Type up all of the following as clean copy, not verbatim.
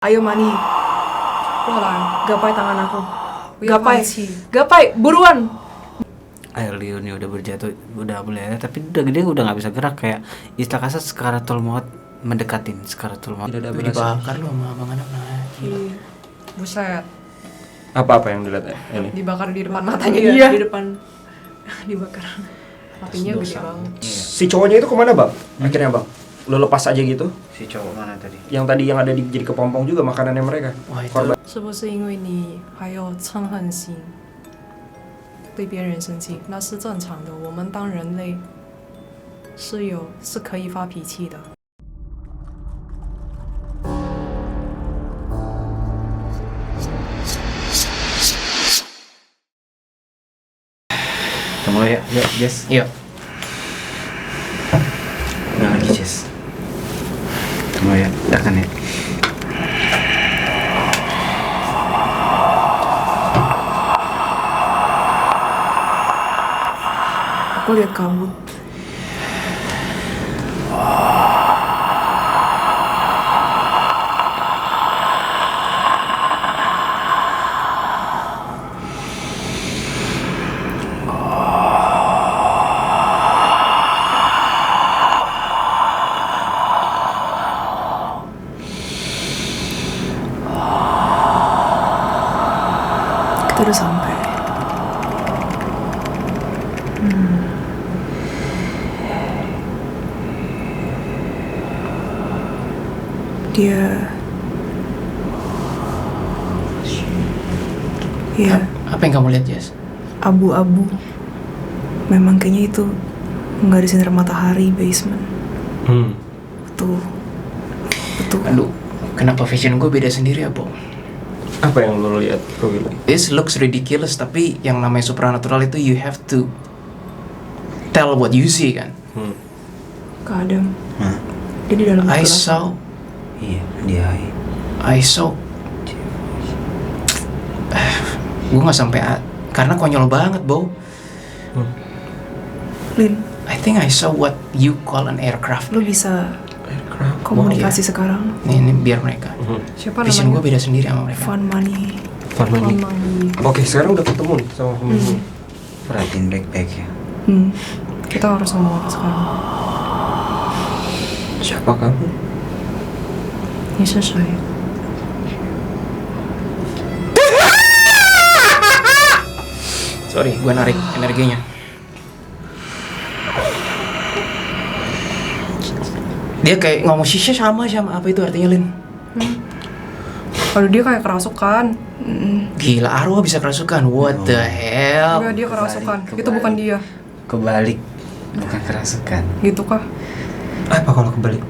Ayo Mani, gapai tangan aku. Gapai, buruan. Air liurnya udah berjatuh, udah boleh, tapi udah gede udah nggak bisa gerak, kayak istilah kasar Sekaratul Maut mendekatin Sekaratul Maut. Tidak ada dibakar lu sama abang anak lagi. Buset, Apa yang dilihat ini? dibakar di depan matanya dia. Di depan dibakar. Apinya gede banget. Si cowoknya itu kemana bang? Akhirnya bang, lo lepas aja gitu? Si cowok mana tadi? Yang tadi yang ada di jadi kepompong juga makanannya mereka. Wah, itu Korban. 是不是因为你还有嗔恨心，对别人生气，那是正常的。我们当人类是可以发脾气的。 Kita mulai ya, yuk Jess. Yuk. Udah lagi Jess. Kita mulai ya, tekan ya. Aku lihat kabut. Kita udah sampai. Dia ya Apa yang kamu lihat, Jess? abu-abu. Memang kayaknya itu nggak ada sinar matahari basement. Betul. Aduh, kenapa vision gue beda sendiri ya, Bong? Apa yang lo lihat, Bro Willy? This looks ridiculous, tapi yang namanya supernatural itu you have to tell what you see kan. Kak Adam, Hah? dia di dalam I kelas. saw Iya, gue nggak sampai karena konyol banget, Bo. Lin, I think I saw what you call an aircraft. lu bisa Aircraft. komunikasi sekarang. Ini biar mereka. Siapa Vision gue namanya? beda sendiri sama mereka. Fun Money. Farmani. Money. Oke, sekarang udah ketemu nih sama Farmani. perhatiin baik-baik ya. Kita harus ngomong apa sekarang? Siapa kamu? 你是谁？ Sorry, gue narik energinya. Dia kayak ngomong shisha sama apa itu artinya, Lin? Kalau dia kayak kerasukan. Gila, arwah bisa kerasukan. What the hell? Enggak, dia kerasukan. Itu bukan dia. Kebalik, bukan kerasukan. Gitu kah? Apa kalau kebalik?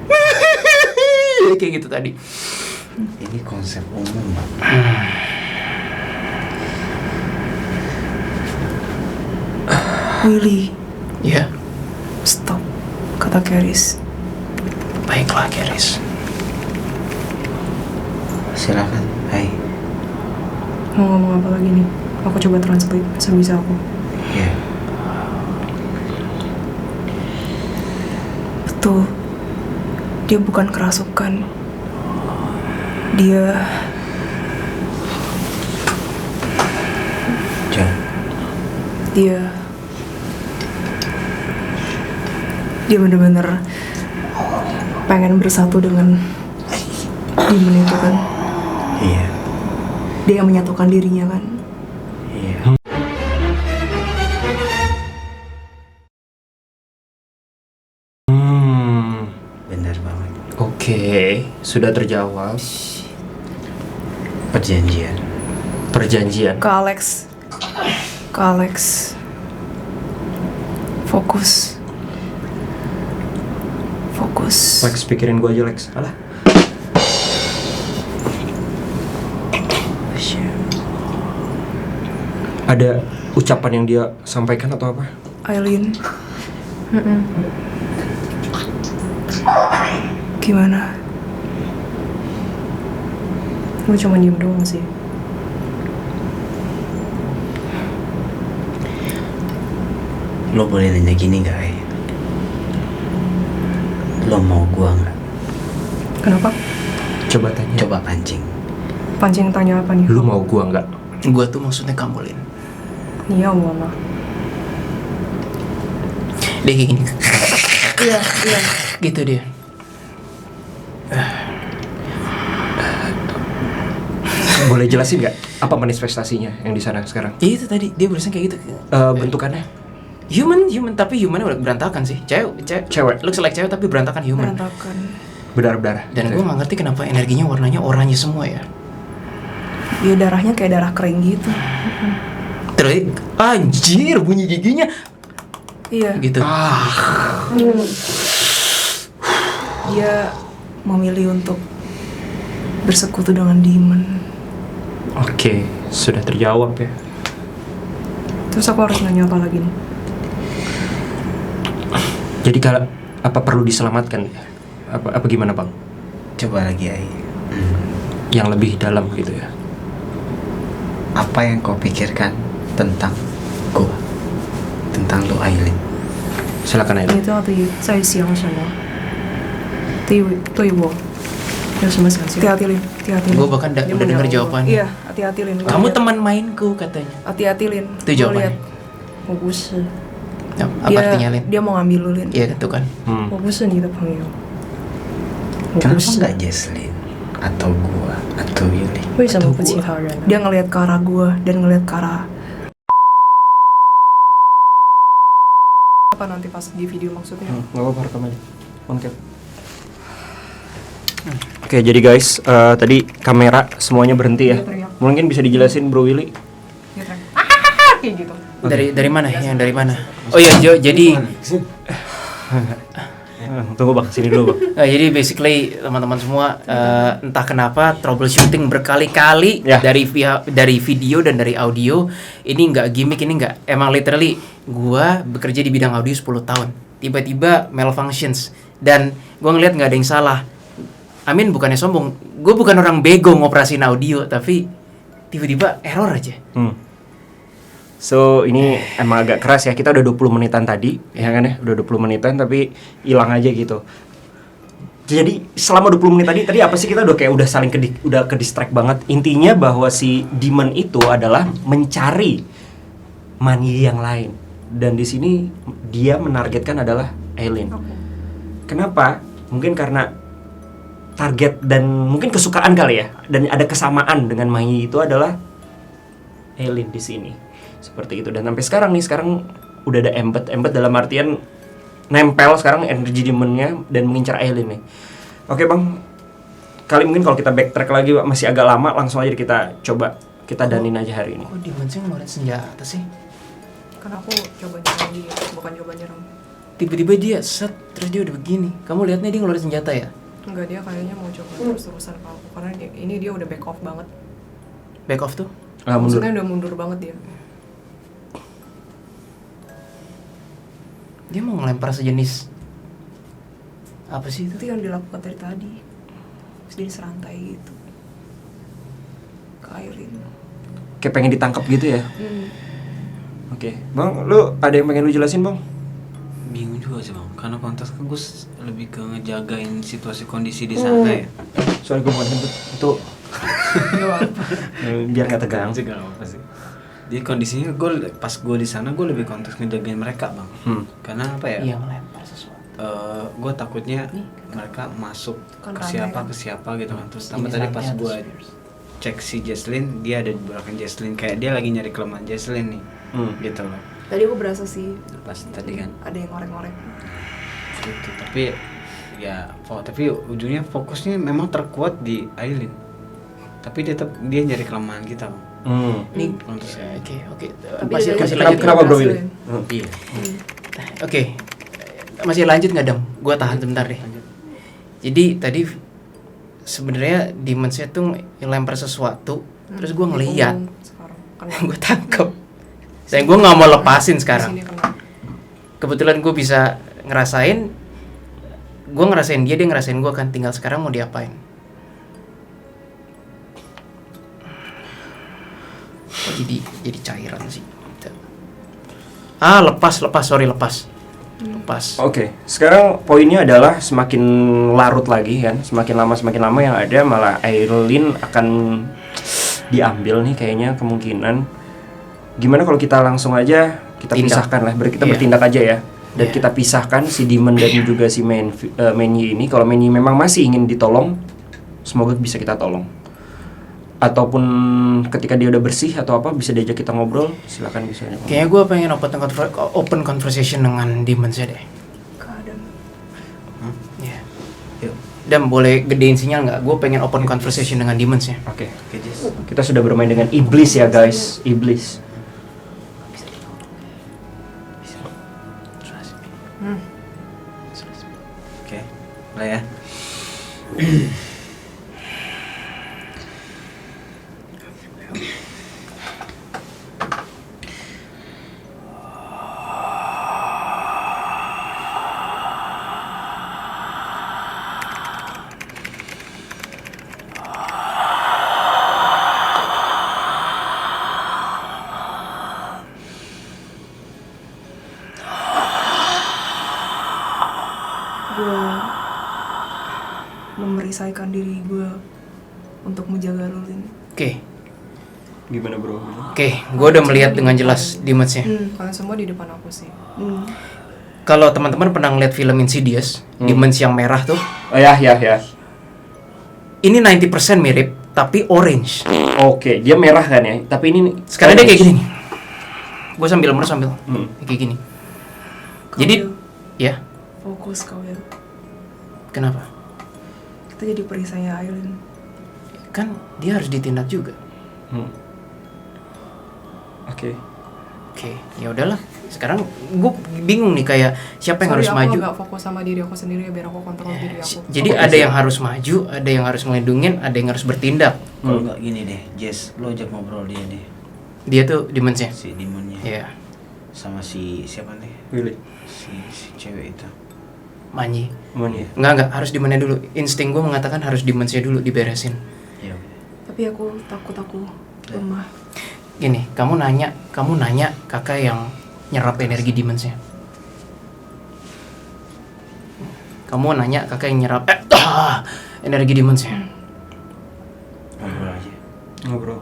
Kayak gitu tadi. Ini konsep umum. Willy, Ya, stop. Kata Keris. baiklah, Keris. Silakan. Hai. Mau ngomong apa lagi nih? Aku coba translate sebisa aku. Ya. Betul. Dia bukan kerasukan. Dia John. Dia bener-bener pengen bersatu dengan demon itu kan. Iya. Dia yang menyatukan dirinya kan. Iya. Benar banget. Oke, sudah terjawab. Perjanjian. Perjanjian. Ke Alex. Fokus. Lex, pikirin gue aja Lex. Alah. Ada ucapan yang dia sampaikan atau apa? Aileen. Gimana? Lu cuma diem doang sih. Lo boleh nanya gini gak, Ay? Lo mau gua nggak? Kenapa? Coba tanya. Coba pancing. Pancing tanya apa nih? Lu mau gua nggak? Gua tuh maksudnya kamu, Lin. 你要我吗？ Dia kayak gini. Iya, iya. Gitu dia. Boleh jelasin nggak apa manifestasinya yang di sana sekarang? Ya itu tadi dia barusan kayak gitu. Bentukannya? Human tapi humannya udah berantakan sih. Cewek. Looks like cewek tapi berantakan human. Berantakan. Berdarah-berdarah. Dan gue nggak ngerti kenapa energinya warnanya oranye semua ya. Dia darahnya kayak darah kering gitu. Terus anjir bunyi giginya Iya. gitu. Dia memilih untuk bersekutu dengan demon. Oke, sudah terjawab ya. Terus aku harus nanya apa lagi nih? Jadi kalau apa perlu diselamatkan? Apa gimana bang? Coba lagi Ai. Yang lebih dalam gitu ya. Apa yang kau pikirkan tentang gua? Tentang lu Aileen. Silakan Aileen. 你到底在想什么？对我有什么想象？ hati-hati Lin, hati-hati Lin. Gue bahkan Dia udah denger menjawab. jawabannya. Iya, hati-hati Lin. Kamu teman mainku katanya. Hati-hati Lin. Itu Gua jawabannya. lihat. 我不是。 Nah, apa artinya Lin? Dia mau ngambil lu Lin. Iya gitu kan. 我不是你的朋友。我不 Kenapa 是。 nggak Jesslyn atau gua atau Yuli? 为什么不其他人呢？ Dia ngelihat ke arah gua dan ngelihat ke arah apa nanti pas di video maksudnya? Nggak apa-apa, rekam aja. On cam. Oke, jadi guys, tadi kamera semuanya berhenti ya. Dia teriak. Mungkin bisa dijelasin Bro Willy. Dia teriak. Kayak gitu. Dari mana? Yang dari mana? Oh iya, Jo, jadi Tunggu bang, sini dulu bang. jadi basically teman-teman semua entah kenapa troubleshooting berkali-kali Ya. dari video dan dari audio ini nggak gimmick, ini nggak emang literally gua bekerja di bidang audio 10 tahun tiba-tiba malfunctions dan gua ngeliat nggak ada yang salah. Amin bukannya sombong, gue bukan orang bego ngoperasin audio tapi tiba-tiba error aja. So ini emang agak keras ya, kita udah 20 menitan tadi, ya kan ya, udah 20 menitan tapi hilang aja gitu. Jadi selama 20 menit tadi apa sih kita udah saling ke distract banget. Intinya bahwa si demon itu adalah mencari mani yang lain. Dan di sini dia menargetkan adalah Aileen. Kenapa? Mungkin karena target dan mungkin kesukaan kali ya, dan ada kesamaan dengan Mai itu adalah Aileen di sini. Seperti itu, dan sampai sekarang udah ada embed dalam artian nempel sekarang energi demonnya dan mengincar Aileen nih. Oke bang, kali mungkin kalau kita backtrack lagi masih agak lama, langsung aja kita danin aja hari ini. Kok Demonsnya ngeluarin senjata sih? Kan aku coba nyerang dia, bukan coba nyerang. Tiba-tiba dia set, terus dia udah begini. Kamu lihatnya dia ngeluarin senjata ya? Enggak, dia kayaknya mau coba terus-terusan ke aku karena ini dia udah back off banget. Back off tuh? Mundur. Maksudnya udah mundur banget dia. Dia mau ngelempar sejenis apa sih itu? Itu yang dilakukan dari tadi. Terus dia diserantai gitu. Ke Aileen. Kayak pengen ditangkap gitu ya. Oke, bang, lu ada yang pengen lu jelasin bang? Bingung juga sih bang, karena kontes kan gue lebih ke ngejagain situasi kondisi di sana ya. Soalnya gue bukan kentut, itu biar nggak tegang. Sih gak apa sih. Jadi kondisinya pas gue di sana gue lebih kontes ngejagain mereka bang. Karena apa ya? Iya, ngelempar sesuatu. Gue takutnya mereka masuk Kan ke ramai siapa kan? gitu kan. Terus Ini tambah tadi pas saatnya gue terus. cek si Jesslyn, dia ada di belakang Jesslyn, kayak dia lagi nyari kelemahan Jesslyn nih, gitu loh. Tadi aku berasa sih Pas tadi kan. ada yang ngorek-ngorek. Gitu. Tapi ya, tapi ujungnya fokusnya memang terkuat di Aileen. Tapi dia nyari kelemahan kita bang. Nih, Kontes. oke. Tapi Masih dari- lanjut. Kenapa bro Willy? Iya. Oke. Masih lanjut nggak Dam? Gua tahan sebentar deh. Jadi tadi sebenarnya Demonsnya tuh ngelempar sesuatu, terus gua ngeliat, Sekarang kan gua tangkep. Saya gua nggak mau lepasin sekarang. di sini kena. Kebetulan gue bisa ngerasain, gue ngerasain dia ngerasain gue kan, tinggal sekarang mau diapain. Kok jadi cairan sih. Lepas. lepas. Oke, sekarang poinnya adalah semakin larut lagi kan, semakin lama yang ada malah Aileen akan diambil nih kayaknya kemungkinan. Gimana kalau kita langsung aja kita Tindak. pisahkan lah, kita Iya. bertindak aja ya. Dan Iya. kita pisahkan si Demon dan juga si Manny ini. Kalau Manny memang masih ingin ditolong, semoga bisa kita tolong. Ataupun ketika dia udah bersih atau apa bisa diajak kita ngobrol, silakan bisa. Kayaknya gue pengen open conversation dengan Demons ya deh. Keadaan. Iya. Yuk. Dan boleh gedein sinyal nggak? Gue pengen open conversation dengan Demons ya. Oke. Oke, Jess. Kita sudah bermain dengan iblis ya guys, iblis. Oke. Mulai ya. Gue memerisaikan diri gue untuk menjaga Lulin. Oke, Gimana bro? gue udah melihat dengan jelas Demons ya. Kalian semua di depan aku sih. Kalau teman-teman pernah ngeliat film Insidious, Demons yang merah tuh, Oh ya. ini 90% mirip tapi orange. Oke, dia merah kan ya, tapi ini Sekarang dia kayak gini nih. Gue sambil sambil kayak gini. Jadi, ya, fokus kau ya. kenapa? Kita jadi perisainya Aileen. Kan dia harus ditindak juga. Oke. Oke, ya udahlah. Sekarang gue bingung nih kayak siapa yang harus maju. Aku agak fokus sama diri aku sendiri ya, biar aku kontrol diri aku. Jadi ada yang harus maju, ada yang harus melindungin, ada yang harus bertindak. Kalau nggak gini deh, Jess, lo ajak ngobrol dia deh. Dia tuh Demons ya. Si demonnya. Iya, Sama si siapa nih? Willy. Si cewek itu. Manyi. Mana ya? Enggak, harus dimana dulu. Insting gue mengatakan harus Demonsnya dulu diberesin. Ya. Tapi aku takut aku lemah. Gini, kamu nanya kakak yang nyerap energi Demonsnya. Kamu nanya kakak yang nyerap energi Demonsnya. Ngobrol aja. Ngobrol.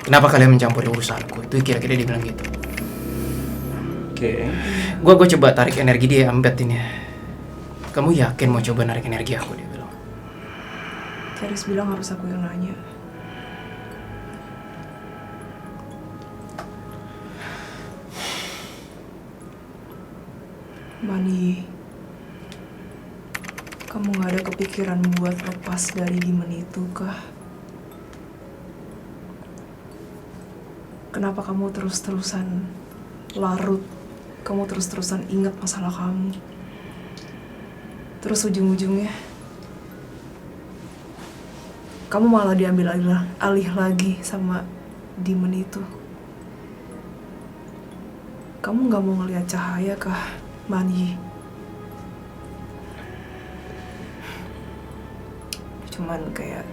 Kenapa kalian mencampuri urusanku? Itu kira-kira dia bilang gitu. Oke. Gue coba tarik energi dia, ambetin ya. Kamu yakin mau coba narik energi aku, dia bilang. Karis bilang harus aku yang nanya. Mani, kamu gak ada kepikiran buat lepas dari demon itu kah? Kenapa kamu terus-terusan larut? Kamu terus-terusan ingat masalah kamu? Terus ujung-ujungnya kamu malah diambil alih lagi sama demon itu. Kamu gak mau ngeliat cahaya kah, Mani? Cuman kayak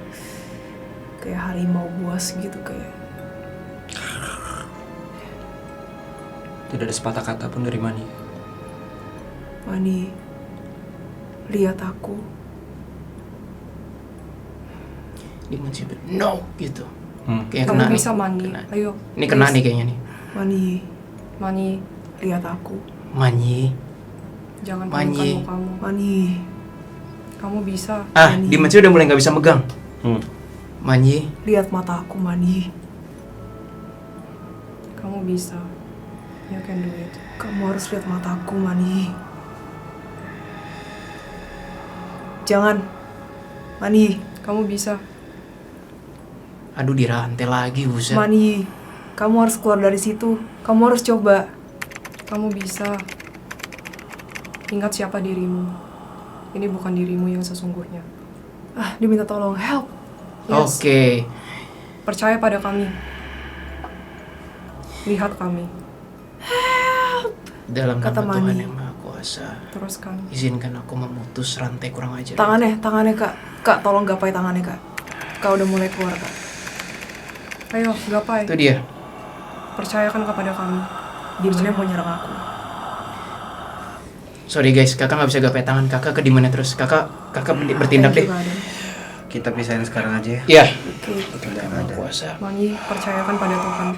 harimau buas gitu, kayak Tidak ada sepatah kata pun dari Mani. Mani, lihat aku. Demonsnya bilang no gitu. Kayak Kamu kena bisa, nih. Mani. Kena. Ayo. Ini kena please. nih kayaknya nih. Mani, lihat aku. Manyi. Jangan Mani. pelukan kamu. Mani, kamu bisa. Mani. Demonsnya udah mulai nggak bisa megang. Manyi. Lihat mata aku, Mani. Kamu bisa. You can do it. Kamu harus lihat mataku, Mani. Jangan. Mani, kamu bisa. Aduh, dirantai lagi, buset. Mani, kamu harus keluar dari situ. Kamu harus coba. Kamu bisa. Ingat siapa dirimu. Ini bukan dirimu yang sesungguhnya. Dia minta tolong. Help. Yes. Oke. Percaya pada kami. Lihat kami. Dalam Kata nama Tuhan Mani. yang Maha Kuasa, Teruskan. izinkan aku memutus rantai kurang ajar. Tangannya, Kak. Kak, tolong gapai tangannya, Kak. Kak udah mulai keluar, Kak. Ayo, gapai. Itu dia. Percayakan kepada kami. Demonnya mau nyerang aku. Sorry guys, kakak nggak bisa gapai tangan. Kakak ke dimana terus? Kakak bertindak deh. Juga ada. Kita pisahin sekarang aja ya. Iya. Oke. Udah Maha ada. kuasa. Mangi, percayakan pada Tuhan.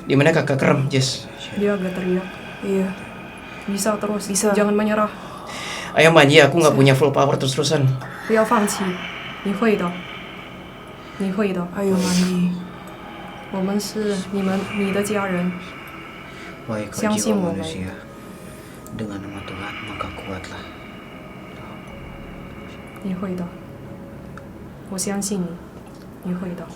Di mana kakak kerem, Jess? Dia agak teriak. Iya. Bisa terus. Bisa. Jangan menyerah. Ayo Manji, aku nggak punya full power terus-terusan. 不要放弃，你会的，你会的。 Ayo Mani. 我们是你的家人。 Wahai kau Siang jiwa Simo, manusia, dengan nama Tuhan maka kuatlah. 你会的，我相信你，你会的。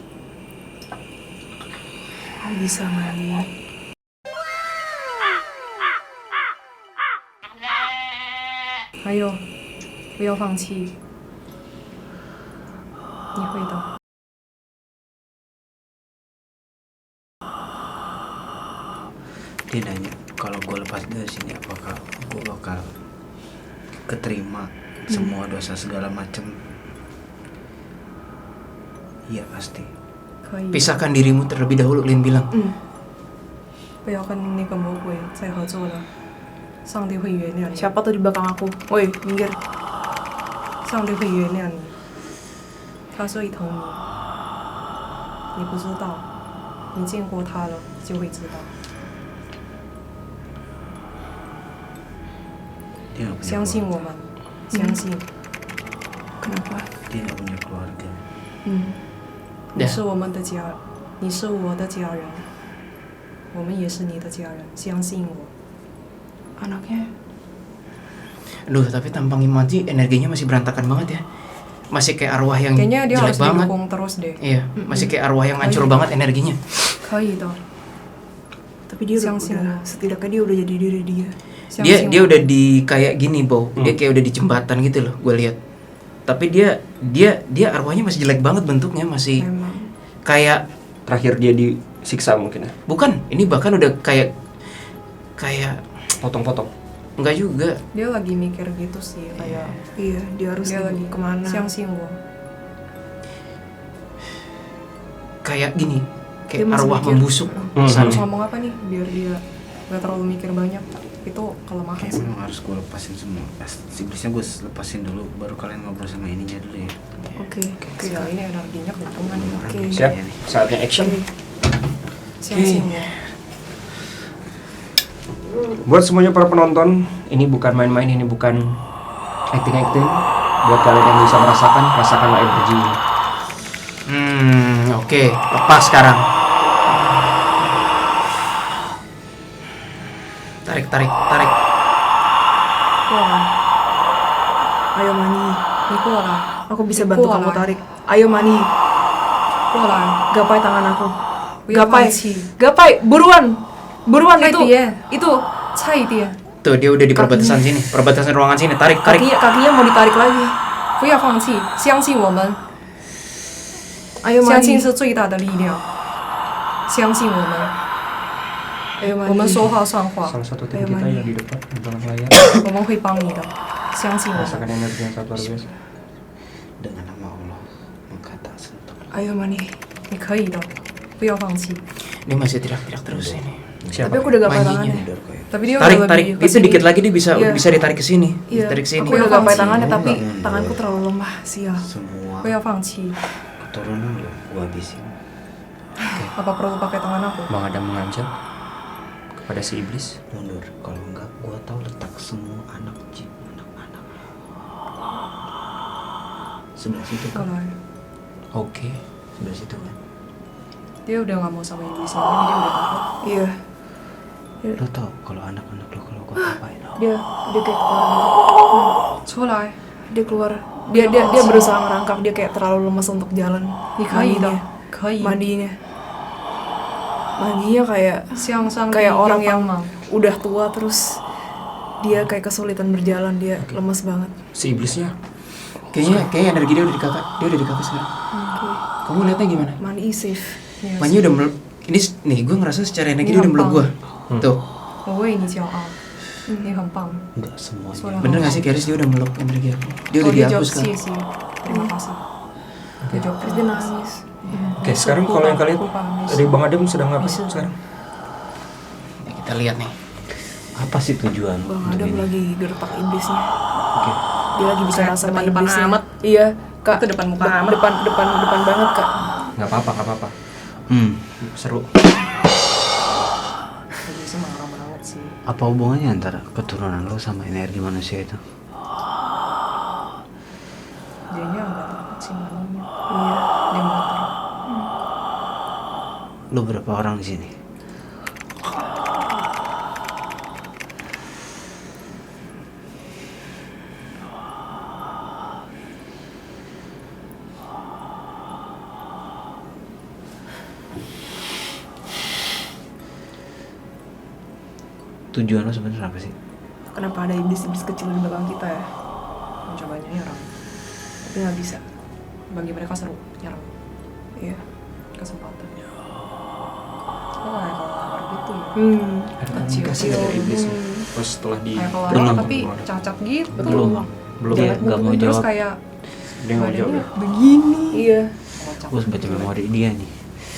Bisa Mani. "还有，不要放弃，你会的。 Dia nanya, kalau gue lepas dari sini apakah gue bakal keterima semua dosa segala macem? Iya pasti. 可以。 Pisahkan dirimu terlebih dahulu, Lin bilang. 不要跟那个魔鬼再合作了，上帝会原谅你， Siapa tuh di belakang aku? Woi, minggir. 上帝会原谅你，他最疼你，你不知道，你见过他了就会知道。 Dia nggak punya 相信我们，相信 Kenapa? Dia nggak punya keluarga. 你是我们的家，你是我的家人，我们也是你的家人，相信我。 Anaknya Aduh, tapi tampang Manji energinya masih berantakan banget ya. Masih kayak arwah yang Kayaknya dia jelek harus banget. didukung terus deh. Iya, masih kayak arwah yang hancur banget energinya. 可以的， tapi dia udah, 相信 udah 我。 setidaknya dia udah jadi diri dia. 相信 Dia 我。 udah di kayak gini, Bo. Dia kayak udah di jembatan gitu loh, gue lihat. Tapi dia arwahnya masih jelek banget bentuknya, masih Memang. kayak Terakhir dia disiksa mungkin ya. bukan, ini bahkan udah kayak Potong-potong. enggak juga. Dia lagi mikir gitu sih, kayak Iya, dia harus dia lagi kemana? 相信我。 Kayak gini, kayak Dia masih arwah mikir. membusuk. Harus Sana. ngomong apa nih biar dia gak terlalu mikir banyak. Itu kelemahan Kayak sih. memang harus gue lepasin semua. Si iblisnya gue lepasin dulu, baru kalian ngobrol sama ininya dulu ya. Oke. Gila, ini energinya keuntungan ya. Oke. Siap. Saatnya action. 相信我。 Buat semuanya para penonton, ini bukan main-main, ini bukan acting-acting. Buat kalian yang bisa merasakan, rasakanlah energi ini. Oke, lepas sekarang. Tarik. 过来， Ayo Mani. 你过来， Aku bisa bantu Kuat kamu lah. tarik. Ayo Mani. 过来， Gapai tangan aku. 不要 Gapai. 放弃。 Gapai, buruan. Buruan 快 itu. 点，itu 差一点， Tuh, dia udah di perbatasan sini, perbatasan ruangan sini. Tarik. Kakinya mau ditarik lagi. 不要放弃，相信我们， Ayo 相信 Mani. 是最大的力量，相信我们， Ayo Mani. 我们说话算话， Salah satu tim Ayo, kita Mani. yang di depan, di belakang layar. 我们会帮你的，相信我们。 Rasakan energi yang sangat luar biasa. Dengan nama Allah, maka tak sentuh. Ayo Mani. 你可以的，不要放弃。 Dia masih teriak-teriak terus ini. Siapa? Tapi aku udah gapai Manjinya. tangannya. Tapi dia Tarik. udah lebih Itu dikit lagi dia bisa Iya. bisa ditarik ke sini. Iya. Ditarik sini. Aku udah Ayo, gapai Mani. tangannya Kamu tapi nggak mundur. tanganku terlalu lemah. Sial. Semua 不要放弃。 keturunan lo gue habisin. Apa perlu pakai tangan aku? Bang Adam mengancam kepada si iblis. Mundur, kalau enggak gue tahu letak semua anak jin, anak-anak. Sebelah situ kan? 过来， Oke. Sebelah situ kan? dia udah nggak mau sama iblis lagi, dia udah takut. Iya. Lo tau kalau anak-anak lo kalau gue apain? Dia kayak keluar. 出来， Dia keluar. Dia berusaha ngerangkak, dia kayak terlalu lemas untuk jalan. 你可以的 Mandinya.，可以。 Mandinya kayak 向上帝 kayak 要 orang 帮 yang 忙。 udah tua terus dia kayak kesulitan berjalan, dia lemas banget. Si iblisnya Kayaknya energi dia udah di kakak. Dia udah di kakak sekarang. Kamu lihatnya gimana? Mani safe. Yes. Manji udah meluk. Ini nih gue ngerasa secara energi dia udah meluk gue. Tuh. 我为你骄傲，你很棒。 Enggak semuanya. Suara Bener gak sih Keris dia udah meluk energi aku? Dia Oh, udah dia jawab dihapus kan? sih sih. Terima kasih. Dia jawab Terus dia nangis. Oke, sekarang kalau yang kalian tadi Bang Adam sedang ngapain Bisa. sekarang? Kita lihat nih. Apa sih tujuan Bang untuk Adam ini? lagi gertak iblisnya. Oke. Dia lagi bisa Kayak rasa depan-depan iblisnya. amat. Iya, Kak. Itu depan muka amat. Depan banget, Kak. Nggak apa-apa. Seru. Iblisnya marah banget sih. Apa hubungannya antara keturunan lo sama energi manusia itu? Dianya agak takut sih malamnya. Iya. Dia motor. Lo berapa orang di sini? Tujuan lo sebenarnya apa sih? Kenapa ada iblis-iblis kecil di belakang kita ya? Mencobanya nyerang. Tapi nggak bisa. Bagi mereka seru nyerang. Iya. Kesempatan. Oh, kayak kelawar gitu ya. Ada Kecil. komunikasi nggak dari iblis nih? Terus setelah di Kayak kelawar Belum. tapi cacat gitu. Belum. Belum. Dia Jalan nggak mau terus jawab. kayak Dia nggak mau jawab ya? begini. Iya. Kocak. Gue baca memori dia nih.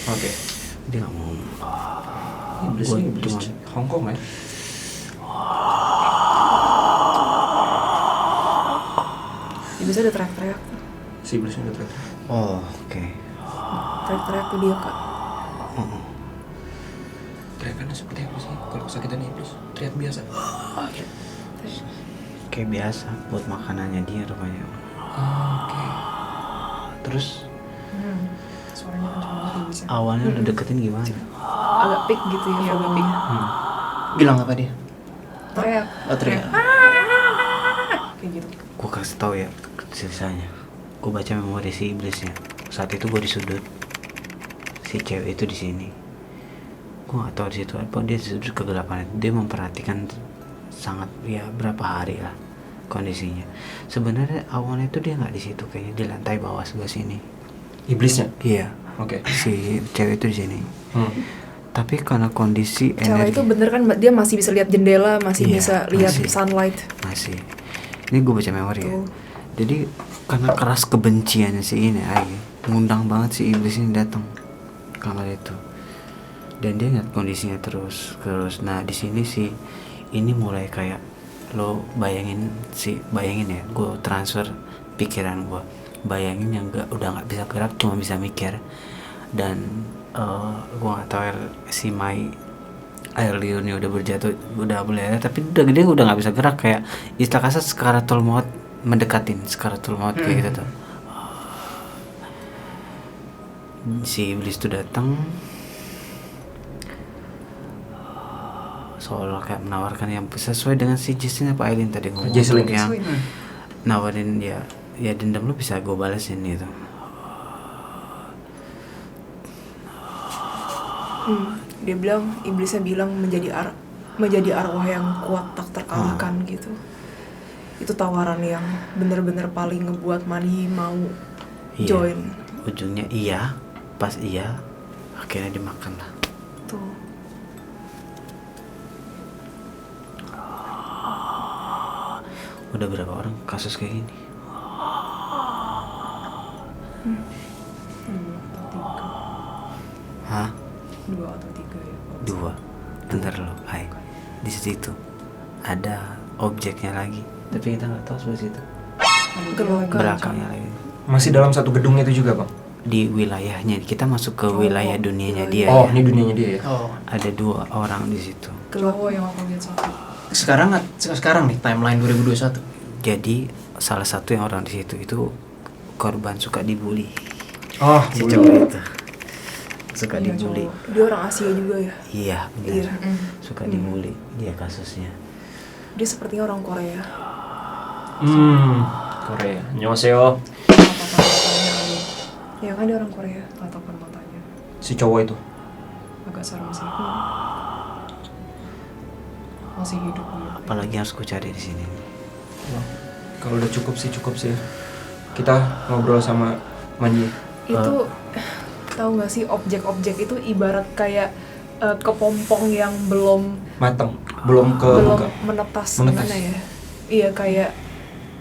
Oke. Dia nggak mau. Iblis Gua nih, iblis cuma- Hong Kong ya? Iblisnya ada teriak-teriak. Si iblisnya udah teriak. Oh, oke. Teriak-teriak tuh dia, Kak. Teriakannya seperti apa sih? Kalau kesakitan iblis, teriak biasa. Kayak biasa buat makanannya dia rupanya. Oke. Terus Suaranya kenceng banget iblisnya. awalnya udah deketin gimana? Agak peak gitu ya. Iya, agak volumenya. peak. Bilang apa dia? Teriak. Oh, teriak. Kayak gitu. Gue kasih tau ya sisanya. Gue baca memori si iblisnya. Saat itu gue di sudut, si cewek itu di sini. Gue gak tahu di situ apa, dia di sudut kegelapan. Dia memperhatikan sangat ya berapa hari lah kondisinya. Sebenarnya awalnya itu dia nggak di situ, kayaknya di lantai bawah sebelah sini. Iblisnya? Iya. Oke. Si cewek itu di sini. Tapi karena kondisi Cewek energi itu bener kan dia masih bisa lihat jendela, masih Iya, bisa lihat masih. sunlight. masih. Ini gue baca memori ya. Tuh. Jadi karena keras kebenciannya si ini Ai, ngundang banget si iblis ini datang kamar itu. Dan dia ngeliat kondisinya terus. Nah di sini si ini mulai kayak lo bayangin ya, gue transfer pikiran gue. Bayangin yang udah nggak bisa gerak, cuma bisa mikir. Dan gue nggak tahu si Mai air liurnya udah berjatuh, udah boleh, tapi udah gede udah nggak bisa gerak, kayak istilah kasar sekaratul maut mendekatin sekaratul maut kayak gitu tuh. Si iblis tuh datang seolah kayak menawarkan yang sesuai dengan si Jesslyn apa Aileen tadi ngomong, Jesslyn. untuk yang nawarin ya dendam lu bisa gue balesin gitu. Dia bilang, iblisnya bilang menjadi arwah yang kuat tak terkalahkan gitu. Itu tawaran yang bener-bener paling ngebuat Mani mau Iya. join. Ujungnya iya, pas iya akhirnya dimakan lah. Tuh. Udah berapa orang kasus kayak gini? Hah? 2 atau 3 ya. 2. Bentar lo, hai. Di situ ada objeknya lagi, tapi kita nggak tahu sebelah situ. Belakangnya lagi. Masih dalam satu gedung itu juga, Bang? Di wilayahnya, kita masuk ke wilayah dunianya dia. Oh, ya. ini dunianya dia ya? Oh. Ada 2 orang di situ. Cowok yang aku lihat satu. Sekarang nih timeline 2021. Jadi salah satu yang orang di situ itu korban suka dibully. Oh, Si dulu. cowok itu suka Iya, dibully. cowok. Dia orang Asia juga ya. Iya, benar. Iya. Suka dibully dia kasusnya. Dia sepertinya orang Korea. Korea. Annyeonghaseyo. Tatapan matanya ada. Ya kan dia orang Korea. Tatapan matanya. Si cowok itu. Agak serem sih. Masih hidup dia. Apalagi harus ku cari di sini. Wah, kalau udah cukup sih ya. Kita ngobrol sama Manji. Itu tahu nggak sih objek-objek itu ibarat kayak kepompong yang belum Mateng. Belum ke belum buka. menetas Menetas. gimana ya? Iya kayak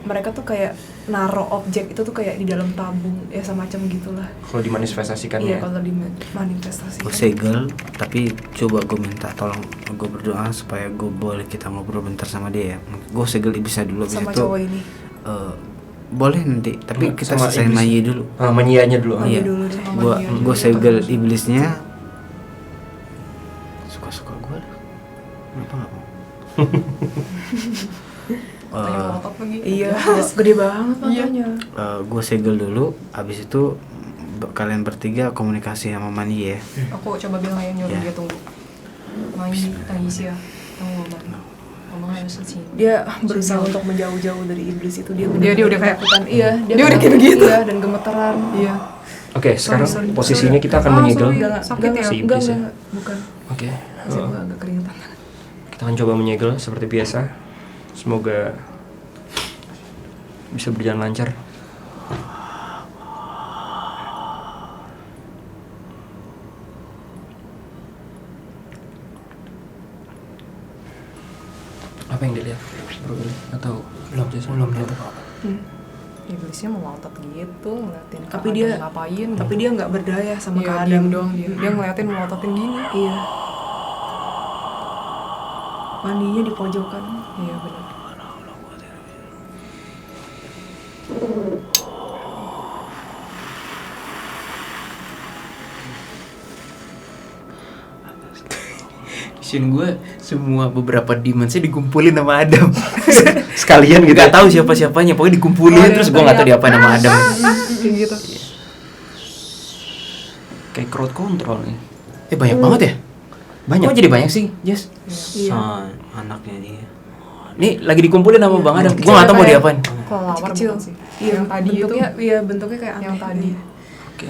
mereka tuh kayak naro objek itu tuh kayak di dalam tabung ya semacam gitulah. Kalau dimanifestasikan Iya ya. kalau dimanifestasikan. Gue segel, tapi coba gue minta tolong, gue berdoa supaya gue boleh kita ngobrol bentar sama dia ya. Gue segel iblisnya dulu, abis Sama itu cowok ini. boleh nanti, tapi kita Sama selesai iblis. Manyi dulu. Manyianya dulu. Manyi Iya. dulu deh. Gue segel iblisnya. Suka-suka gue lah. Kenapa nggak mau? Tanya melotot lagi. Iya, gede banget matanya. Gue segel dulu, abis itu kalian bertiga komunikasi sama Manyi ya. Aku coba bilang aja nyuruh Ya. dia tunggu. Manyi, tangis ya. Tunggu Mama. Mama harus sini. Dia berusaha untuk menjauh-jauh dari iblis itu. Dia Dia udah kayak ketakutan. Iya, dia udah kayak begitu. Iya, dan gemeteran. Iya. Oke, sekarang Sorry. posisinya kita akan Ah, menyegel. sorry. Enggak, Sakit ya? Si Enggak, iblis ya. bukan. Oke. Saya agak keringetan. Kita akan coba menyegel seperti biasa. Semoga bisa berjalan lancar. Apa yang dilihat? Bro Billy? Atau Belum lihat apa-apa. Iblisnya melotot gitu ngeliatin Tapi Kak dia Adam ngapain. Tapi dia nggak berdaya sama Iya, Kak diem Adam. doang dia. Dia ngeliatin melototin gini. Iya. Mandinya di pojokan. Iya benar. Vision gue semua beberapa demons dikumpulin sama Adam. sekalian gitu. Gak tahu siapa-siapanya, pokoknya dikumpulin terus gue gak tahu diapain sama Adam. Kayak gitu. Kayak crowd control nih. Banyak banget ya? Banyak. Kok jadi banyak sih, Jess? Iya. Sama anaknya dia. Nih lagi dikumpulin sama Bang Adam. Gue Kecil gak tahu mau kayak- diapain. Kelelawar Kecil. bukan sih? Iya, Yang tadi itu bentuknya, iya bentuknya kayak yang aneh. tadi Oke.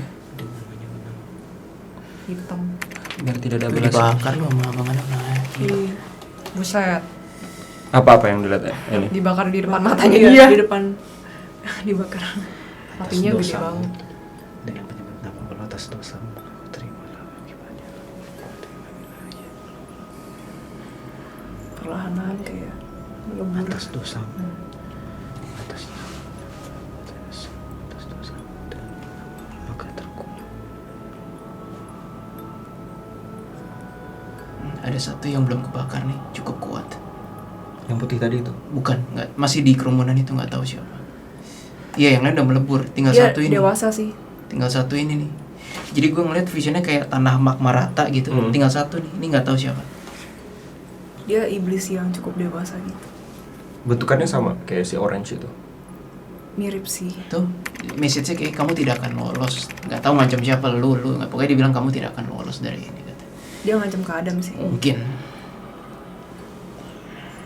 hitam. Biar tidak ada Tuh belas. dibakar lu sama Bang Adam. Iya. Buset. Apa yang dilihat ya? Ini. Dibakar di depan matanya Iya, dia. di depan dibakar. Hatinya gede Dosa. banget. Dengan penyebab nama Allah atas dosa, terimalah akibatnya. Perlahan-lahan kayak melebur. Atas dosa, atas dosa, dan maka terkutuk. Ada satu yang belum kebakar nih, cukup kuat. Yang putih tadi itu. Bukan, nggak, masih di kerumunan itu nggak tahu siapa. Iya, yang lain udah melebur. Tinggal Dia satu ini. dewasa sih. Tinggal satu ini nih. Jadi gue ngeliat visionnya kayak tanah magma rata gitu. Tinggal satu nih. Ini nggak tahu siapa. Dia iblis yang cukup dewasa gitu. Bentukannya sama kayak si orange itu. Mirip sih. Tuh, message-nya kayak kamu tidak akan lolos. Nggak tahu ngancam siapa lu. Nggak, pokoknya dia bilang kamu tidak akan lolos dari ini. Kata. Dia ngancam ke Adam sih. Mungkin.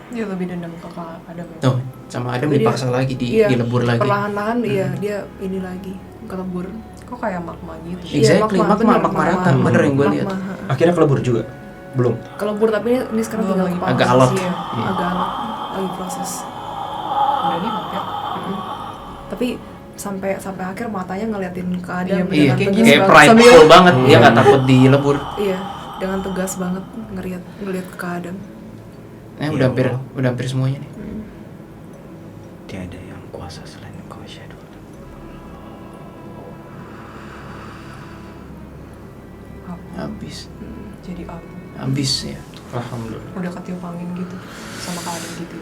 Dia lebih dendam ke Kak Adam ya. Tuh, sama Adam Tapi dia- dipaksa lagi, Iya, dilebur lagi. Perlahan-lahan iya dia ini lagi kelebur. Kok kayak magma gitu. Iya, Exactly, bener, magma rata. Bener yang gue lihat. Magma, ha. Akhirnya kelebur juga. Belum. Kelebur tapi ini sekarang Belum tinggal lagi. kepala. Agak alot. Iya, Iya. agak alot. Lagi proses. Udah nih hampir. Tapi sampai akhir matanya ngeliatin ke Adam Iya, dengan Iya, kayak tegas gini kayak banget. prideful banget. Dia nggak takut dilebur. Iya, dengan tegas banget ngeliat ke Adam. Udah hampir semuanya nih. Tiada yang kuasa selain Engkau, Syahdu. Habis. Jadi abu. Habis ya. Alhamdulillah. Udah ketiup angin gitu. Sama Kak Adam gitu.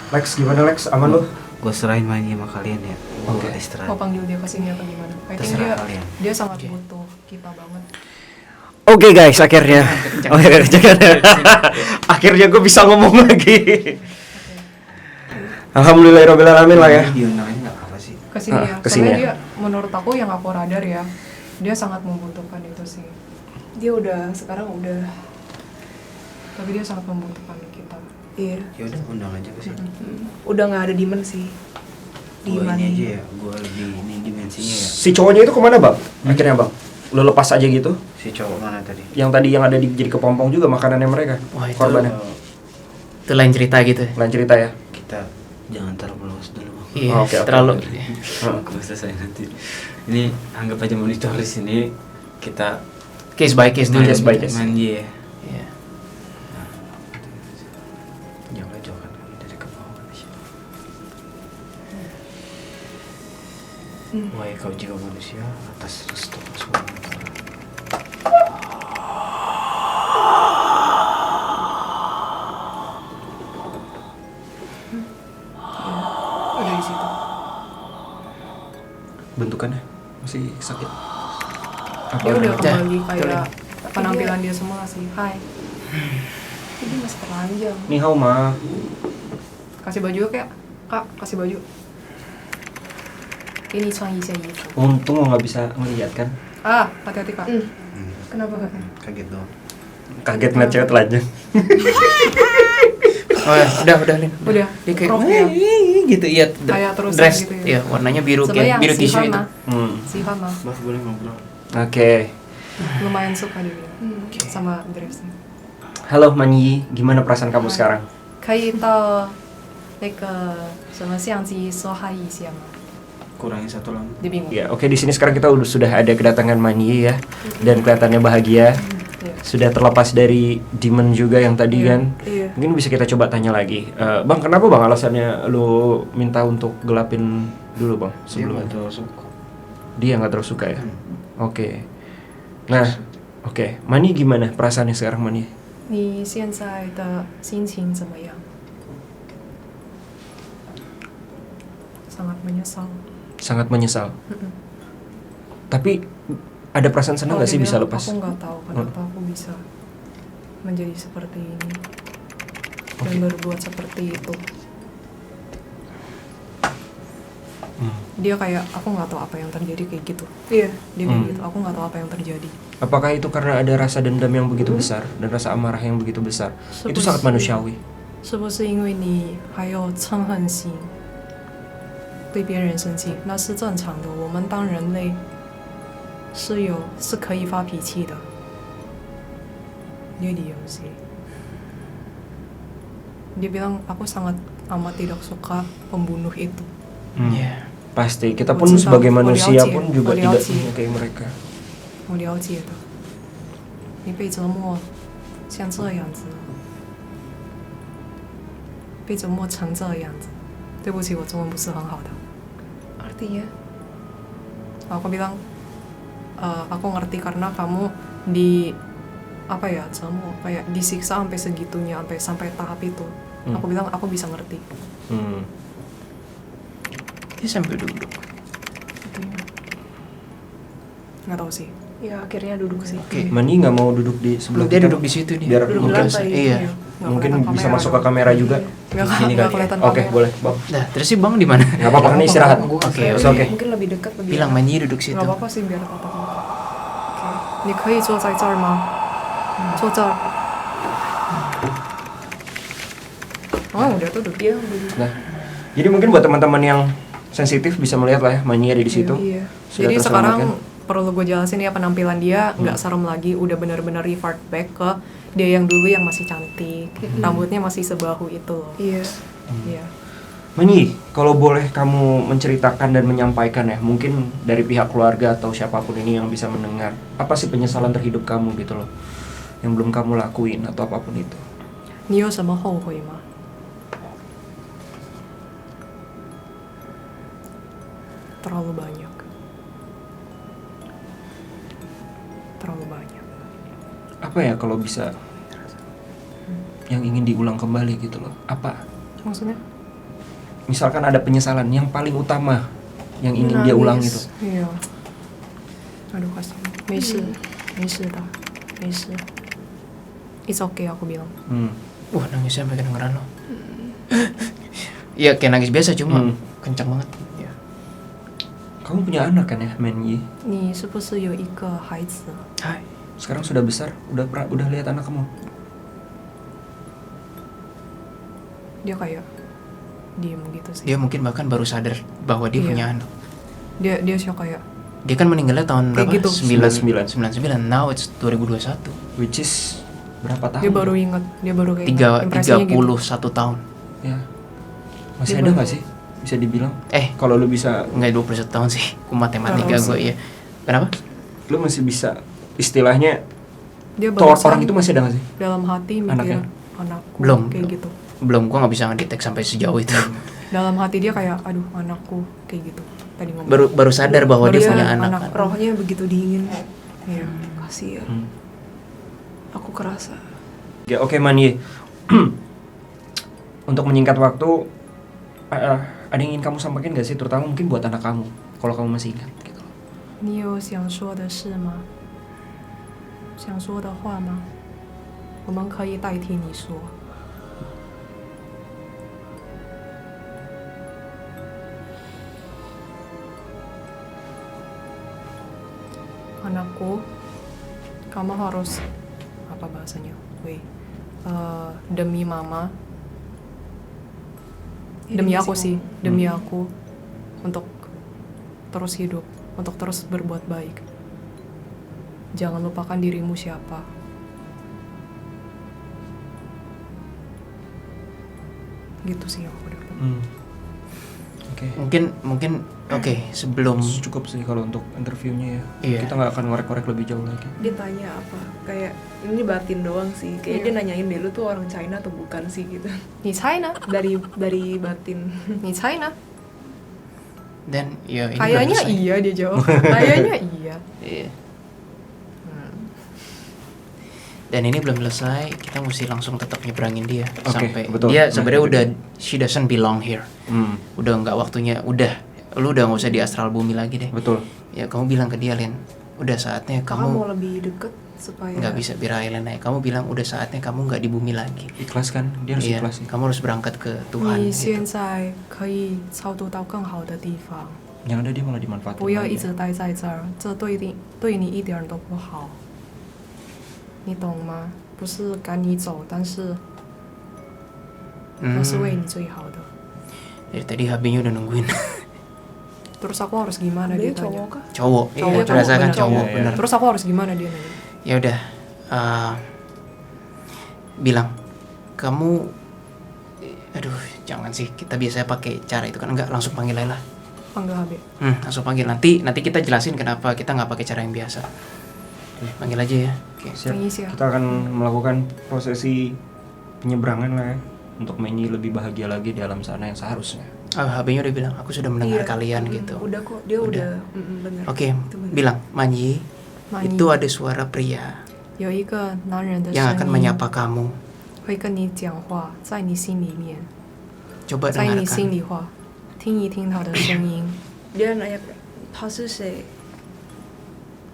Lex gimana Lex? Aman lu? Gue serahin Manyi sama kalian ya. Gue istirahat. Mau panggil dia ke sini atau gimana? I think Terserah dia kalian. dia sangat butuh kita banget. Oke guys, akhirnya. Akhirnya gue bisa ngomong lagi. Alhamdulillahirobbilalamin lah ya. Diundangnya nggak apa sih? Ke sini ya. ke sini Soalnya ya. dia menurut aku yang aku radar ya, dia sangat membutuhkan itu sih. Dia sekarang udah Tapi dia sangat membutuhkan kita. iya, Ya udah undang aja ke sini. udah nggak ada demon sih. Di Gue ini Mani. aja ya, gue lebih ini dimensinya ya. Si cowoknya itu kemana bang? Akhirnya bang, lo lepas aja gitu? Si cowok mana tadi? Yang tadi yang ada di jadi kepompong juga makanannya mereka. Wah, itu- Korbannya. Itu lain cerita gitu. Lain cerita ya. Kita jangan terlalu luas dulu. Bang. Iya, Oke, oke. terlalu. Gue selesai nanti. Ini anggap aja monitor di sini. Kita Case by case dulu. Case by case. Manji ya. Iya. Jauh-jauhkan kami dari kebohongan. Wahai kau jiwa manusia, atas restu Subhanahu wa Ta'ala. Udah di situ. Bentukannya masih sakit. Apa Dia udah Udah, kembali kayak udah. penampilan dia semula sih. Hai. Ini masih telanjang. Ni hao ma. Kasih baju yuk, kayak Kak, kasih baju. Ini cuan isi itu. Untung lo nggak bisa ngeliat kan. Ah, hati-hati Kak. Hmm, Kenapa Kak? kaget dong. Kaget ngeliat cewek telanjang. Oh ya, udah Lin. Udah, Dia kayak rock ya. gitu iya. Kayak terus dress gitu ya. iya, warnanya biru kayak Sebenarnya biru si tisu itu. Hana, Hmm. si Hana Maaf, boleh ngobrol? Oke. lumayan suka dia bilang. Sama dressnya. Halo Manyi, gimana perasaan kamu sekarang? 可以到那个什么相机说嗨一下吗？ Kurangi satu lampu. Dia bingung. Ya, oke, di sini sekarang kita sudah ada kedatangan Manyi ya, dan kelihatannya bahagia. Iya. Sudah terlepas dari demon juga yang tadi Iya. kan. Iya. Mungkin bisa kita coba tanya lagi. Bang, kenapa bang alasannya lu minta untuk gelapin dulu bang Dia sebelum nggak terlalu suka. dia nggak terlalu suka ya? Oke. Nah, oke. Mani gimana perasaannya sekarang Mani? 你现在的心情怎么样？ Sangat menyesal. Sangat menyesal. Tapi ada perasaan senang nggak Kalau sih dia bisa bilang, lepas? Aku nggak tahu kenapa aku bisa menjadi seperti ini dan Oke. berbuat seperti itu. Hmm. Dia kayak aku nggak tahu apa yang terjadi kayak gitu. Iya. Dia kayak gitu. Aku nggak tahu apa yang terjadi. Apakah itu karena ada rasa dendam yang begitu besar dan rasa amarah yang begitu besar? Itu sangat manusiawi. 是不是因为你还有嗔恨心，对别人生气，那是正常的。我们当人类是可以发脾气的。Dia diam sih. Dia bilang aku sangat amat tidak suka pembunuh itu. Iya. Pasti kita pun Cinta, sebagai manusia Oliauci, pun juga tidak Oliauci. menyukai mereka. 我了解的。你被折磨像这样子，被折磨成这样子。对不起，我中文不是很好的。 Artinya? Aku bilang, aku ngerti karena kamu di apa ya, kamu kayak disiksa sampai segitunya, sampai tahap itu. Aku bilang aku bisa ngerti. Hmm. Dia sambil duduk. Nggak tahu sih. Ya akhirnya duduk sih. Oke. Mani nggak mau duduk di sebelah Dia kita? duduk di situ nih. Biar Duduk di mungkin lantai. Iya. Nggak mungkin kelihatan bisa kamera masuk ke dong. kamera juga. Nggak Gini nggak kali ya. kelihatan Oke, kamera. boleh bang. Nah, terus sih Bang di mana? Nggak apa-apa kan istirahat. Oke, Oke. Mungkin lebih dekat lebih. Bilang Manyi duduk situ. Nggak apa-apa sih biar tatap muka. Oke. 你可以坐在这儿吗？坐这儿。Oh, udah tuh duduk. Dia duduk. Nah, jadi mungkin buat teman-teman yang sensitif bisa melihat lah ya, Mani ada di situ. Iya. Sudah Jadi terselamatkan. sekarang perlu gue jelasin ya, penampilan dia nggak serem lagi, udah benar-benar revert back ke dia yang dulu yang masih cantik, rambutnya masih sebahu itu loh. Iya. Iya. Mani, kalau boleh kamu menceritakan dan menyampaikan ya, mungkin dari pihak keluarga atau siapapun ini yang bisa mendengar, apa sih penyesalan terhidup kamu gitu loh, yang belum kamu lakuin atau apapun itu. 你有什么后悔吗？ Terlalu banyak. Terlalu banyak. Apa ya kalau bisa yang ingin diulang kembali gitu loh? Apa? Maksudnya? Misalkan ada penyesalan yang paling utama yang ingin dia ulang gitu. Iya. Aduh kasihan. 没事，没事的，没事。It's okay aku bilang. Wah, nangisnya sampai kedengeran loh. Iya, kayak nangis biasa cuma Hmm. kencang banget. Ya. Kamu punya anak kan ya, Manyi? 你是不是有一个孩子？ Hai. Sekarang sudah besar, udah lihat anak kamu. Dia kayak diem gitu sih. Dia mungkin bahkan baru sadar bahwa dia Iya. punya anak. Dia shock kayak Dia kan meninggalnya tahun Kayak berapa? gitu. 99. Now it's 2021. Which is berapa tahun? dia baru inget, dia baru kayak Tiga, ingat. Impresinya 31 tahun. Ya. Masih Dia ada baru- nggak sih? Bisa dibilang? Eh, Kalau lu bisa, enggak 21 tahun sih. Aku matematika Nggak tahu gue sih. ya. Kenapa? lu masih bisa istilahnya Dia tuh barusan orang itu masih ada nggak sih? dalam hati mikir Anaknya? anakku Belum. kayak gitu. Belum, gua nggak bisa ngedetek sampai sejauh itu. Dalam hati dia kayak aduh anakku kayak gitu. tadi ngomong. Baru sadar bahwa dia Baru punya sadar, anak. anak. Kan? Rohnya begitu dingin. Iya. Kasihan. Aku kerasa. Ya, oke Manye. Untuk menyingkat waktu, ada yang ingin kamu sampaikan gak sih, terutama mungkin buat anak kamu, kalau kamu masih ingat gitu. 你有想说的事吗？想说的话吗？我们可以代替你说。Anakku, kamu harus apa bahasanya? Wait, demi mama, Ya, demi dia aku masih sih, demi aku untuk terus hidup, untuk terus berbuat baik. Jangan lupakan dirimu siapa. Gitu sih yang aku dapat. Oke. Mungkin oke, sebelum Cukup sih kalau untuk interviewnya ya. Iya. Kita nggak akan ngorek-ngorek lebih jauh lagi. Dia tanya apa? Kayak ini batin doang sih. Kayak dia nanyain deh lu tuh orang China atau bukan sih gitu. 你猜呢？ Dari batin. 你猜呢？ dan ya ini belum Kayaknya selesai. iya dia jawab. Kayaknya iya. Iya. Dan ini belum selesai, kita mesti langsung tetap nyebrangin dia Oke, sampai betul. dia Nah, sebenarnya itu udah she doesn't belong here. Udah nggak waktunya, lu udah nggak usah di astral bumi lagi deh. Betul. Ya kamu bilang ke dia, Lin, udah saatnya Kamu mau kamu lebih deket supaya nggak bisa birahin aja. Kamu bilang udah saatnya kamu nggak di bumi lagi. Ikhlas kan? Dia harus Iya, ikhlas sih. kamu harus berangkat ke Tuhan. 你 Gitu. 现在可以超度到更好的地方， Yang ada dia malah dimanfaatin. 不要 lagi. 一直待在这儿，这对你一点都不好。你懂吗？不是赶你走，但是我是为你最好的。 Dari tadi HB-nya udah nungguin. Terus aku harus gimana dia dia tanya? cowok kah? Cowok, Cowok, iya, cowok, berdasarkan benar. cowok, Iya, iya. bener. Terus aku harus gimana dia nanya? Ya udah, bilang kamu, aduh jangan sih, kita biasanya pakai cara itu kan, enggak, langsung panggil aja lah. Panggil HB. Langsung panggil, nanti kita jelasin kenapa kita nggak pakai cara yang biasa. Panggil aja ya. Oke. Siap. Tangis ya. Kita akan melakukan prosesi penyeberangan lah ya, untuk Menyi lebih bahagia lagi di alam sana yang seharusnya. HB-nya udah bilang, aku sudah mendengar Iya. kalian gitu. Udah kok, dia udah bener. Oke, Itu bener. bilang Manyi, Manyi. itu ada suara pria 有一个男人的 yang akan 声音 menyapa kamu. 会跟你讲话，在你心里面， Coba 在你心 dengarkan. 里话，听一听他的声音。 Dia nanya, "How's say?"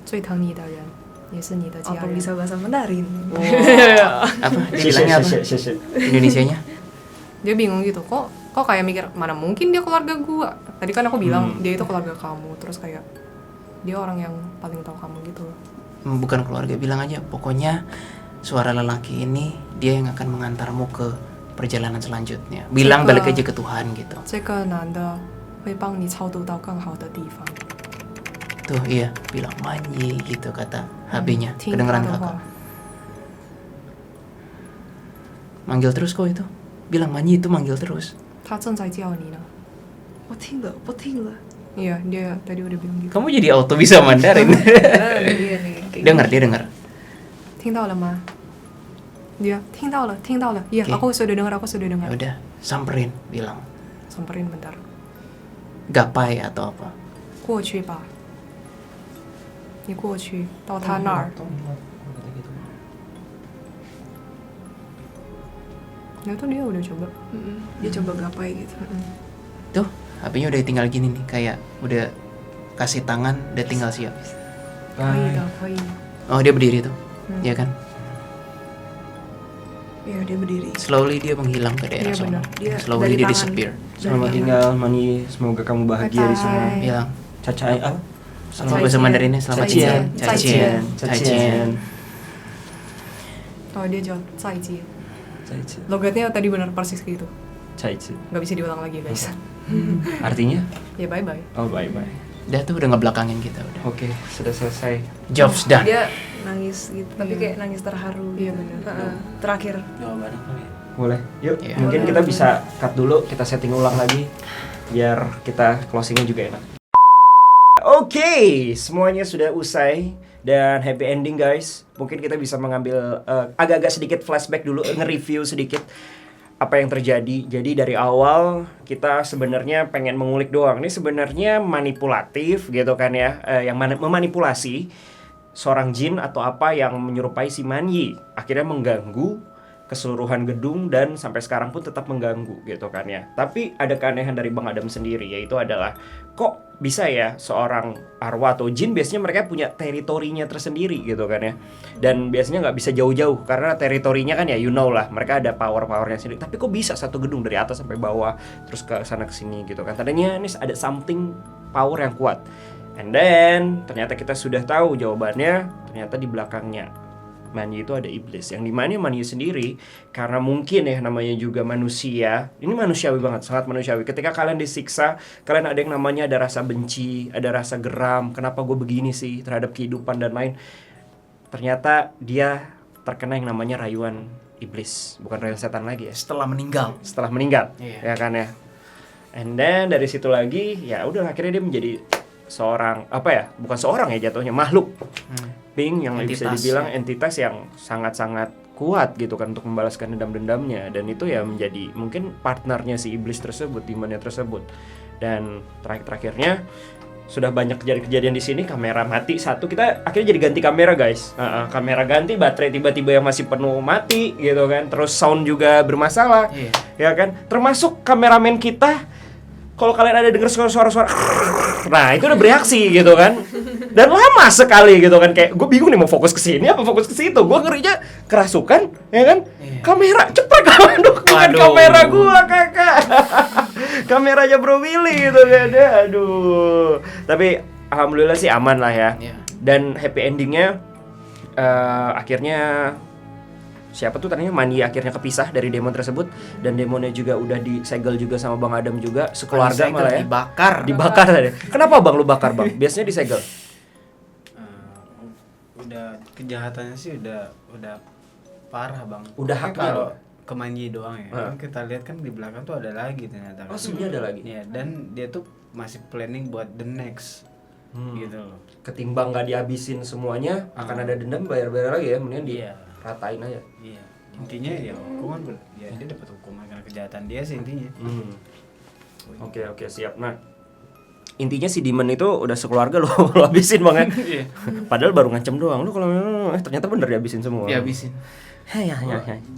最疼你的人，也是你的家 Apa 人。 bisa bahasa Mandarin? Apa? Dia bilangnya apa? Indonesianya? Dia bingung gitu, kok kayak mikir mana mungkin dia keluarga gua. Tadi kan aku bilang dia itu keluarga kamu, terus kayak dia orang yang paling tahu kamu gitu loh. Bukan keluarga, bilang aja. Pokoknya suara lelaki ini dia yang akan mengantarmu ke perjalanan selanjutnya. Bilang Coba. balik aja ke Tuhan gitu. 这个男的会帮你超度到更好的地方。 Tuh iya, bilang Manyi gitu kata HB-nya. 听他 Kedengeran 的 kakak. 话， Manggil terus kok itu. Bilang Manyi itu manggil terus. 他正在叫你呢。 我听了，我听了。 Iya, dia tadi udah bilang gitu. Kamu jadi auto bisa Mandarin. Iya nih. kayak Dengar, gini. dia dengar. 听到了吗？ Dia 听到了，听到了。Iya, Oke. aku sudah dengar, aku sudah Ya dengar. udah, samperin, bilang Samperin bentar. gapai atau apa. 过去吧。你过去到他那儿。Nah itu dia udah coba. Dia coba gapai gitu. Tuh, HP-nya udah tinggal gini nih, kayak udah kasih tangan, udah tinggal siap. 可以的，可以。 Oh, dia berdiri tuh. Ya kan? Iya, dia berdiri. Slowly dia menghilang ke daerah Iya, sana. benar. Dia Slowly dari dia tangan. disappear. Selamat tinggal Manyi, semoga kamu bahagia di sana. Bye-bye. Bilang, Cacai apa? sama bahasa Mandarinnya selamat Zaijian. tinggal. Zaijian. Zaijian. Oh dia jawab 再见. Caici. Logatnya tadi benar persis kayak gitu. Caici. Nggak bisa diulang lagi ya guys. Artinya? Ya bye bye. Oh, bye-bye. Udah tuh, udah ngebelakangin kita udah. Oke, sudah selesai. Jobs done. Dia nangis gitu, tapi kayak nangis terharu. Iya, benar. Heeh. Terakhir. Boleh. Yuk, Iya. mungkin Boleh, kita boleh. bisa cut dulu, kita setting ulang lagi biar kita closingnya juga enak. Oke, semuanya sudah usai dan happy ending guys. Mungkin kita bisa mengambil agak-agak sedikit flashback dulu, nge-review sedikit. apa yang terjadi. Jadi dari awal kita sebenarnya pengen mengulik doang. Ini sebenarnya manipulatif gitu kan ya, yang memanipulasi seorang jin atau apa yang menyerupai si Manyi. Akhirnya mengganggu keseluruhan gedung dan sampai sekarang pun tetap mengganggu gitu kan ya. Tapi ada keanehan dari Bang Adam sendiri, yaitu adalah kok bisa ya seorang arwah atau jin biasanya mereka punya teritorinya tersendiri gitu kan ya. Dan biasanya nggak bisa jauh-jauh karena teritorinya kan ya you know lah, mereka ada powernya sendiri. Tapi kok bisa satu gedung dari atas sampai bawah terus ke sana ke sini gitu kan. Tadinya ini ada something power yang kuat. And then ternyata kita sudah tahu jawabannya, ternyata di belakangnya Manyi itu ada iblis. Yang dimana Manyi sendiri, karena mungkin ya namanya juga manusia, ini manusiawi banget, sangat manusiawi. Ketika kalian disiksa, kalian ada yang namanya ada rasa benci, ada rasa geram, kenapa gue begini sih terhadap kehidupan dan lain. Ternyata dia terkena yang namanya rayuan iblis, bukan rayuan setan lagi ya. Setelah meninggal. Ya kan ya. And then dari situ lagi ya udah akhirnya dia menjadi seorang apa ya, bukan seorang ya jatuhnya, makhluk being yang bisa dibilang entitas yang sangat-sangat kuat gitu kan untuk membalaskan dendam-dendamnya. Dan itu ya menjadi mungkin partnernya si iblis tersebut, demonnya tersebut. Dan terakhirnya sudah banyak kejadian di sini, kamera mati satu, kita akhirnya jadi ganti kamera guys. Kamera ganti, baterai tiba-tiba yang masih penuh mati gitu kan, terus sound juga bermasalah, ya kan, termasuk kameramen kita. Kalau kalian ada dengar suara-suara, nah itu udah bereaksi gitu kan, dan lama sekali gitu kan, kayak gue bingung nih mau fokus ke sini apa fokus ke situ, gue ngerinya kerasukan, ya kan, kamera ceprek, aduh kan kamera gue kakak, kameranya Bro Willy gitu kan, aduh, tapi alhamdulillah sih aman lah ya, dan happy endingnya akhirnya siapa tuh tadinya Manyi akhirnya kepisah dari demon tersebut, dan demonnya juga udah disegel juga sama Bang Adam juga sekeluarga malah ya. Dibakar tadi. Kenapa Bang lu bakar Bang? Biasanya disegel. Udah kejahatannya sih udah parah Bang. Udah tapi haknya kalau ke Manyi doang ya. Kan kita lihat kan di belakang tuh ada lagi ternyata. Oh, sebenarnya ada lagi. Iya, dan dia tuh masih planning buat the next. Gitu loh. Ketimbang nggak dihabisin semuanya, akan ada dendam bayar-bayar lagi ya, mendingan diratain aja. Iya. Intinya ya hukuman ya dia dapat hukuman karena kejahatan dia sih intinya. Oke, siap. Nah, intinya si demon itu udah sekeluarga lo habisin Bang ya. Padahal baru ngancem doang. Lu kalau ternyata bener dihabisin semua. Dihabisin. Ya.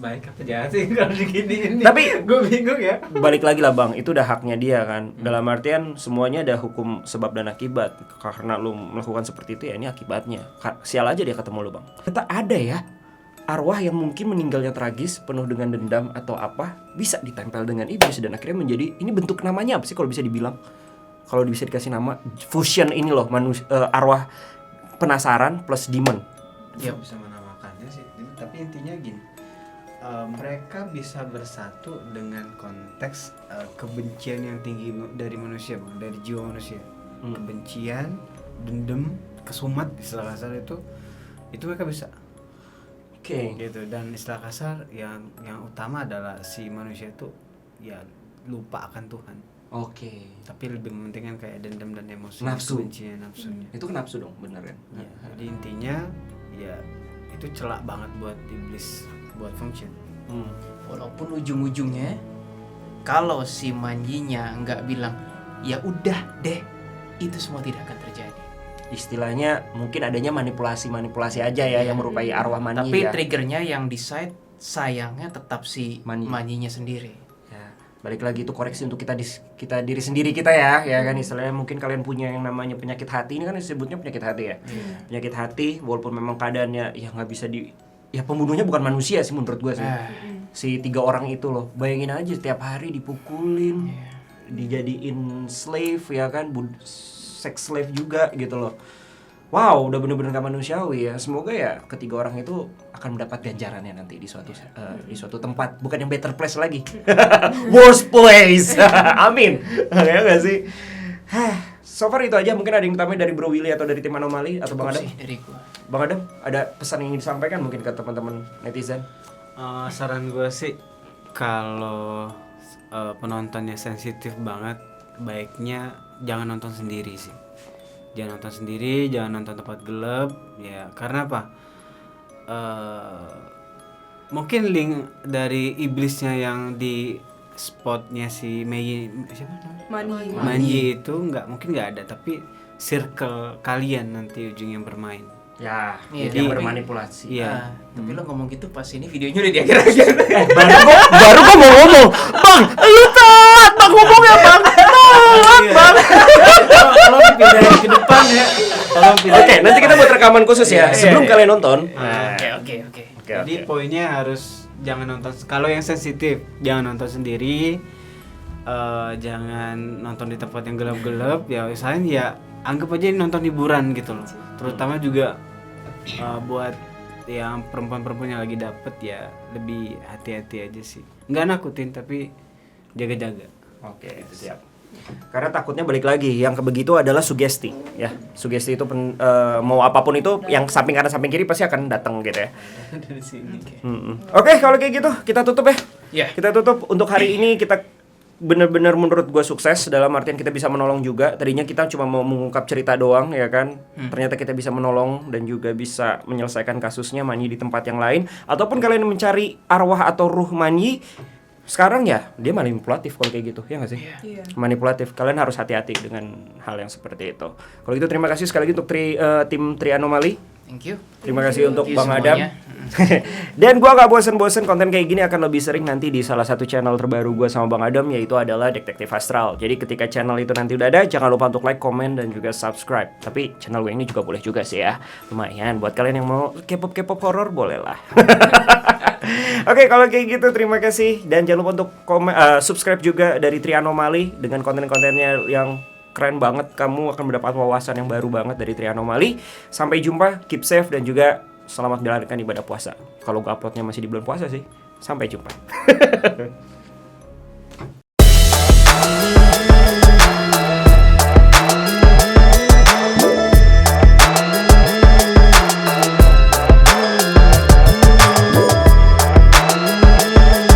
Baik apa jahat sih kalau diginiin. Tapi gue bingung ya. Balik lagi lah Bang, itu udah haknya dia kan. Dalam artian semuanya ada hukum sebab dan akibat. Karena lu melakukan seperti itu ya ini akibatnya. Sial aja dia ketemu lu Bang. Ternyata ada ya arwah yang mungkin meninggalnya tragis, penuh dengan dendam atau apa, bisa ditempel dengan iblis dan akhirnya menjadi, ini bentuk namanya apa sih kalau bisa dibilang? Kalau bisa dikasih nama fusion ini loh, arwah penasaran plus demon. Bisa menamakannya sih. Tapi intinya gini, mereka bisa bersatu dengan konteks kebencian yang tinggi dari manusia Bang, dari jiwa manusia. Kebencian, dendam, kesumat istilah kasar itu mereka bisa. Gitu. Dan istilah kasar yang utama adalah si manusia itu ya lupa akan Tuhan. Tapi lebih mementingkan kayak dendam dan emosi, kebencian, nafsunya. Itu kan nafsu dong, bener kan? Ya, jadi intinya ya itu celak banget buat iblis buat function. Walaupun ujung-ujungnya kalau si Manyinya nggak bilang ya udah deh, itu semua tidak akan terjadi. Istilahnya mungkin adanya manipulasi aja ya yang merupai arwah Manyi. Tapi ya. triggernya yang decide sayangnya tetap si Manyinya sendiri. Ya, balik lagi itu koreksi untuk kita diri sendiri kita ya kan, istilahnya mungkin kalian punya yang namanya penyakit hati, ini kan disebutnya penyakit hati ya. Penyakit hati walaupun memang keadaannya ya nggak bisa pembunuhnya bukan manusia sih menurut gue sih. Si 3 orang itu loh, bayangin aja setiap hari dipukulin, dijadiin slave ya kan, sex slave juga gitu loh. Wow, udah bener-bener gak manusiawi ya. Semoga ya ketiga orang itu akan mendapat ganjarannya nanti di suatu tempat, bukan yang better place lagi. Worst place. Amin. Ya gak sih? So far itu aja. Mungkin ada yang tambahin dari Bro Willy atau dari tim Anomali atau Bang Adam? Dari gua. Bang Adam, ada pesan yang ingin disampaikan mungkin ke teman-teman netizen? Saran gue sih kalau penontonnya sensitif banget, baiknya jangan nonton sendiri sih. Jangan nonton sendiri, jangan nonton tempat gelap ya. Karena apa? mungkin link dari iblisnya yang di spotnya si Mei siapa namanya? Manji itu mungkin nggak ada, tapi circle kalian nanti ujungnya bermain. Ya, Iya, yang tapi- bermanipulasi. Iya. Tapi lo ngomong gitu pas ini videonya udah di akhir-akhir. Baru gua mau ngomong, Bang, lu telat Bang ngomongnya Bang. Bang. Tolong pindahin ke depan ya. Tolong pindahin. Oke, nanti kita buat rekaman khusus ya sebelum kalian nonton. Oke. Jadi poinnya harus jangan nonton, kalau yang sensitif jangan nonton sendiri, jangan nonton di tempat yang gelap-gelap ya, misalnya ya anggap aja ini nonton hiburan gitu loh. Terutama juga buat yang perempuan-perempuan yang lagi dapet ya lebih hati-hati aja sih. Nggak nakutin tapi jaga-jaga. Oke, siap. Karena takutnya balik lagi, yang begitu adalah sugesti, ya. Sugesti itu mau apapun itu, yang samping kanan samping kiri pasti akan datang gitu ya. Dari sini. Oke, kalau kayak gitu kita tutup ya. Iya. Kita tutup untuk hari ini. Kita benar-benar menurut gue sukses dalam artian kita bisa menolong juga. Tadinya kita cuma mau mengungkap cerita doang ya kan. Ternyata kita bisa menolong dan juga bisa menyelesaikan kasusnya Manyi di tempat yang lain. Ataupun kalian mencari arwah atau ruh Manyi, sekarang ya dia manipulatif kalau kayak gitu, ya nggak sih? Iya. Manipulatif. Kalian harus hati-hati dengan hal yang seperti itu. Kalau gitu terima kasih sekali lagi untuk tim Tri Anomali. Thank you. Terima kasih untuk Thank you Bang Adam. semuanya. Dan gua gak bosen-bosen, konten kayak gini akan lebih sering nanti di salah satu channel terbaru gua sama Bang Adam, yaitu adalah Detektif Astral. Jadi ketika channel itu nanti udah ada, jangan lupa untuk like, komen, dan juga subscribe. Tapi channel gue ini juga boleh juga sih ya. Lumayan buat kalian yang mau K-pop horror boleh lah. Oke, kalau kayak gitu terima kasih. Dan jangan lupa untuk subscribe juga dari Tri Anomali dengan konten-kontennya yang keren banget. Kamu akan mendapat wawasan yang baru banget dari Tri Anomali. Sampai jumpa, keep safe, dan juga selamat menjalankan ibadah puasa. Kalau gue uploadnya masih di bulan puasa sih. Sampai jumpa.